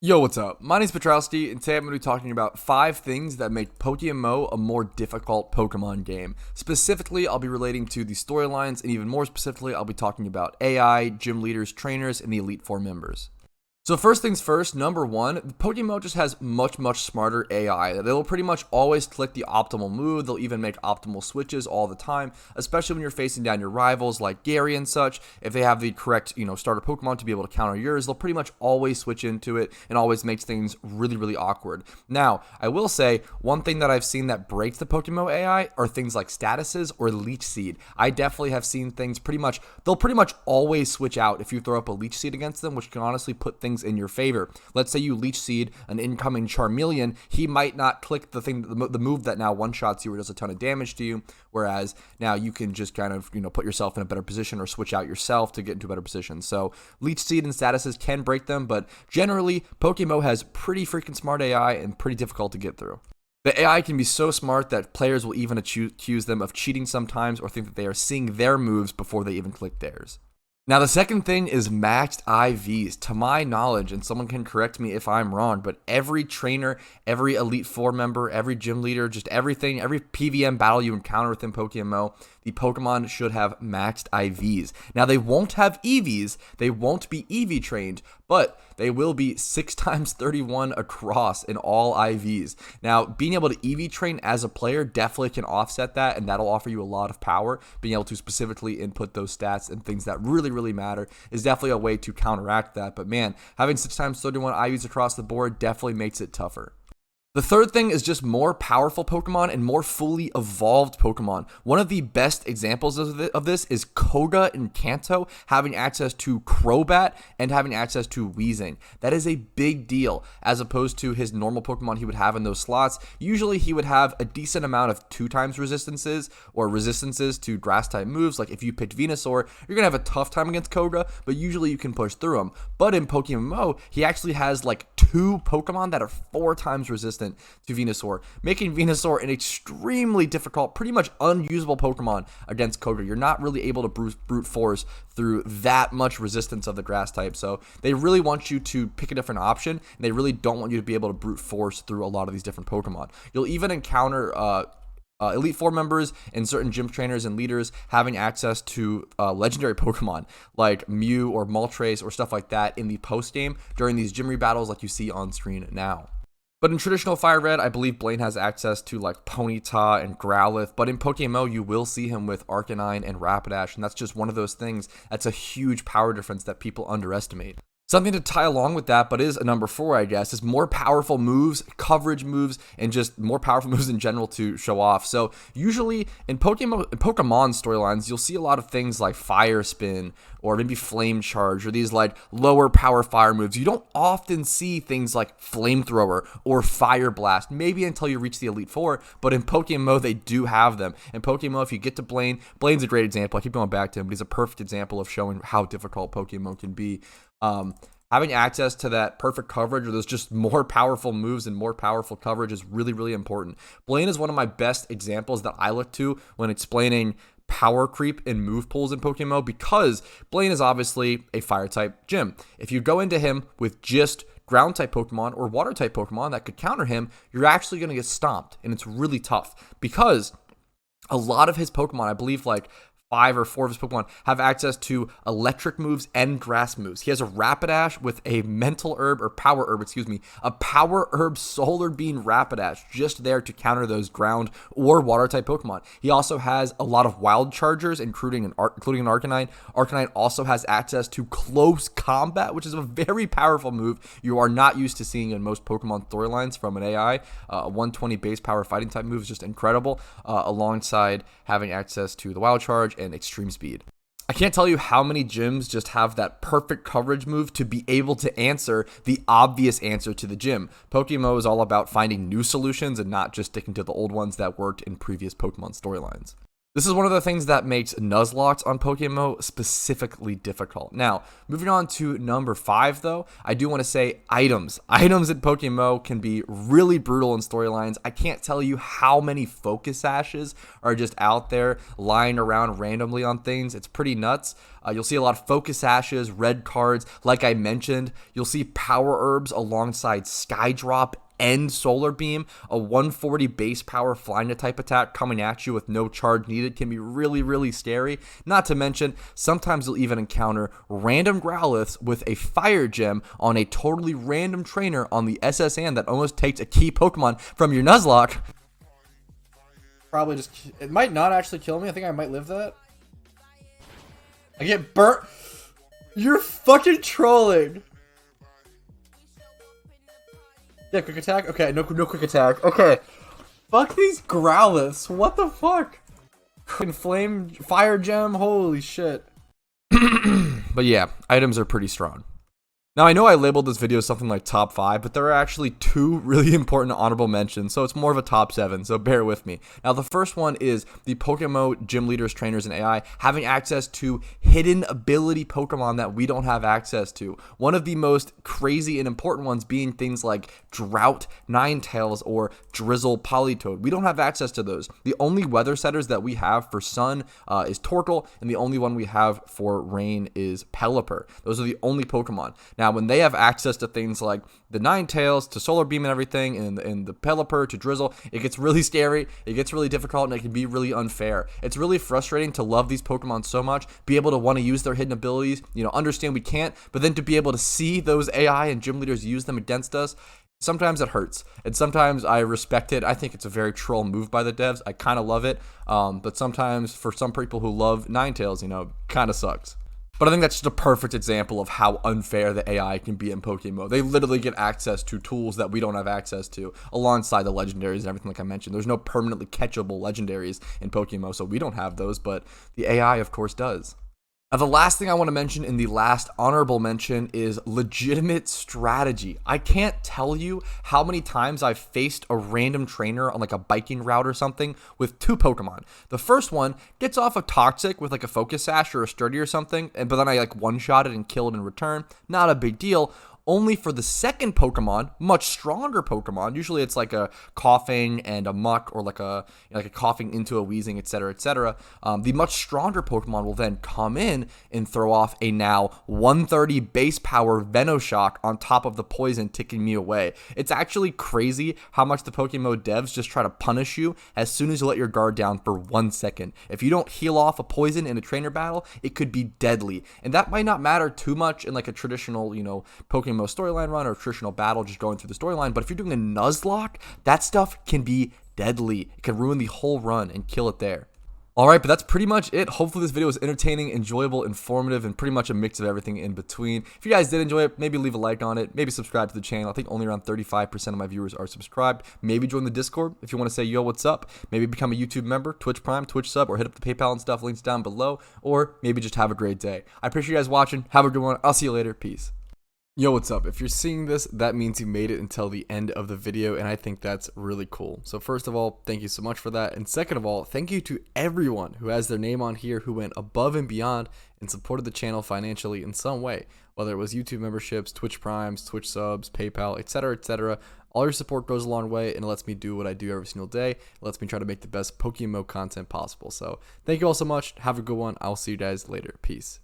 Yo, what's up? My name's Patrouski, and today I'm going to be talking about 5 things that make PokeMMO a more difficult Pokemon game. Specifically, I'll be relating to the storylines, and even more specifically, I'll be talking about AI, gym leaders, trainers, and the Elite Four members. So first things first, number one, PokeMMO just has much smarter AI. They'll pretty much always click the optimal move. They'll even make optimal switches all the time, especially when you're facing down your rivals like Gary and such. If they have the correct, starter Pokemon to be able to counter yours, they'll pretty much always switch into it and always makes things really awkward. Now, I will say one thing that I've seen that breaks the PokeMMO AI are things like statuses or Leech Seed. I definitely have seen things they'll pretty much always switch out if you throw up a Leech Seed against them, which can honestly put things in your favor. Let's say you Leech Seed an incoming Charmeleon, he might not click the move that now one-shots you or does a ton of damage to you, whereas now you can just kind of, put yourself in a better position or switch out yourself to get into a better position. So Leech Seed and statuses can break them, but generally, PokeMMO has pretty freaking smart AI and pretty difficult to get through. The AI can be so smart that players will even accuse them of cheating sometimes or think that they are seeing their moves before they even click theirs. Now, the second thing is maxed IVs. To my knowledge, and someone can correct me if I'm wrong, but every trainer, every Elite Four member, every gym leader, just everything, every PVM battle you encounter within PokeMMO, the Pokemon should have maxed IVs. Now, they won't have EVs, they won't be EV trained, but they will be 6 times 31 across in all IVs. Now, being able to EV train as a player definitely can offset that, and that'll offer you a lot of power. Being able to specifically input those stats and things that really matter is definitely a way to counteract that. But man, having 6 times 31 IVs across the board definitely makes it tougher. The third thing is just more powerful Pokemon and more fully evolved Pokemon. One of the best examples of this is Koga and Kanto having access to Crobat and having access to Weezing. That is a big deal as opposed to his normal Pokemon he would have in those slots. Usually he would have a decent amount of 2 times resistances or resistances to grass type moves. Like if you picked Venusaur, you're going to have a tough time against Koga, but usually you can push through him. But in PokeMMO, he actually has like 2 Pokemon that are 4 times resistant to Venusaur, making Venusaur an extremely difficult, pretty much unusable Pokemon against Koga. You're not really able to brute force through that much resistance of the grass type, so they really want you to pick a different option, and they really don't want you to be able to brute force through a lot of these different Pokemon. You'll even encounter Elite Four members and certain gym trainers and leaders having access to legendary Pokemon like Mew or Moltres or stuff like that in the post game during these gym battles like you see on screen now. But in traditional Fire Red, I believe Blaine has access to like Ponyta and Growlithe, but in PokeMMO, you will see him with Arcanine and Rapidash, and that's just one of those things that's a huge power difference that people underestimate. Something to tie along with that, but is a number 4, I guess, is more powerful moves, coverage moves, and just more powerful moves in general to show off. So usually in Pokemon storylines, you'll see a lot of things like Fire Spin or maybe Flame Charge or these like lower power fire moves. You don't often see things like Flamethrower or Fire Blast, maybe until you reach the Elite Four, but in PokeMMO, they do have them. In PokeMMO, if you get to Blaine's a great example. I keep going back to him, but he's a perfect example of showing how difficult PokeMMO can be. Having access to that perfect coverage or those just more powerful moves and more powerful coverage is really important. Blaine is one of my best examples that I look to when explaining power creep and move pools in PokeMMO, because Blaine is obviously a fire type gym. If you go into him with just ground type Pokemon or water type Pokemon that could counter him, you're actually going to get stomped, and it's really tough because a lot of his Pokemon, I believe like 5 or 4 of his Pokemon, have access to electric moves and grass moves. He has a Rapidash with a Power Herb Solar Beam Rapidash just there to counter those ground or water type Pokemon. He also has a lot of wild chargers, including an Arcanine. Arcanine also has access to close combat, which is a very powerful move you are not used to seeing in most Pokemon storylines from an AI. A 120 base power fighting type move is just incredible, alongside having access to the wild charge and extreme speed. I can't tell you how many gyms just have that perfect coverage move to be able to answer the obvious answer to the gym. PokeMMO is all about finding new solutions and not just sticking to the old ones that worked in previous Pokemon storylines. This is one of the things that makes Nuzlocke on PokeMMO specifically difficult. Now, moving on to number 5, though, I do want to say items. Items in PokeMMO can be really brutal in storylines. I can't tell you how many focus ashes are just out there lying around randomly on things. It's pretty nuts. You'll see a lot of focus ashes, red cards. Like I mentioned, you'll see power herbs alongside Skydrop and Solar Beam. A 140 base power flying type attack coming at you with no charge needed can be really scary. Not to mention, sometimes you'll even encounter random Growliths with a fire gem on a totally random trainer on the SSN that almost takes a key Pokemon from your Nuzlocke. Probably just, it might not actually kill me. I think I might live that. I get burnt. You're fucking trolling. Yeah, quick attack? Okay, no quick attack. Okay. Fuck these Growliths. What the fuck? Flame fire gem? Holy shit. But yeah, items are pretty strong. Now, I know I labeled this video something like top 5, but there are actually 2 really important honorable mentions, so it's more of a top 7, so bear with me. Now, the first one is the PokeMMO gym leaders, trainers, and AI having access to hidden ability Pokemon that we don't have access to. One of the most crazy and important ones being things like Drought, Ninetales, or Drizzle, Politoed. We don't have access to those. The only weather setters that we have for Sun is Torkoal, and the only one we have for Rain is Pelipper. Those are the only Pokemon. Now, when they have access to things like the Ninetales, to Solar Beam and everything, and the Pelipper, to Drizzle, it gets really scary, it gets really difficult, and it can be really unfair. It's really frustrating to love these Pokemon so much, be able to want to use their hidden abilities, understand we can't, but then to be able to see those AI and gym leaders use them against us, sometimes it hurts, and sometimes I respect it. I think it's a very troll move by the devs. I kind of love it, but sometimes for some people who love Ninetales, kind of sucks. But I think that's just a perfect example of how unfair the AI can be in PokeMMO. They literally get access to tools that we don't have access to, alongside the legendaries and everything like I mentioned. There's no permanently catchable legendaries in PokeMMO, so we don't have those, but the AI, of course, does. Now, the last thing I want to mention in the last honorable mention is legitimate strategy. I can't tell you how many times I've faced a random trainer on like a biking route or something with 2 Pokemon. The first one gets off a Toxic with like a Focus Sash or a Sturdy or something, but then I like one-shot it and kill it in return. Not a big deal. Only for the second Pokemon, much stronger Pokemon, usually it's like a Coughing and a Muck, or like a Coughing into a Wheezing, etc., etc. The much stronger Pokemon will then come in and throw off a now 130 base power Venoshock on top of the poison, ticking me away. It's actually crazy how much the PokeMMO devs just try to punish you as soon as you let your guard down for 1 second. If you don't heal off a poison in a trainer battle, it could be deadly. And that might not matter too much in like a traditional, PokeMMO storyline run or traditional battle, just going through the storyline. But if you're doing a Nuzlocke, that stuff can be deadly. It can ruin the whole run and kill it there. Alright, but that's pretty much it. Hopefully this video was entertaining, enjoyable, informative, and pretty much a mix of everything in between. If you guys did enjoy it, maybe leave a like on it, maybe subscribe to the channel. I think only around 35% of my viewers are subscribed. Maybe join the Discord if you want to say, yo, what's up? Maybe become a YouTube member, Twitch Prime, Twitch sub, or hit up the PayPal and stuff, links down below. Or maybe just have a great day. I appreciate you guys watching. Have a good one. I'll see you later. Peace. Yo, what's up? If you're seeing this, that means you made it until the end of the video, and I think that's really cool. So first of all, thank you so much for that. And second of all, thank you to everyone who has their name on here, who went above and beyond and supported the channel financially in some way, whether it was YouTube memberships, Twitch Primes, Twitch subs, PayPal, etc., etc. All your support goes a long way, and it lets me do what I do every single day. It lets me try to make the best PokeMMO content possible. So thank you all so much. Have a good one. I'll see you guys later. Peace.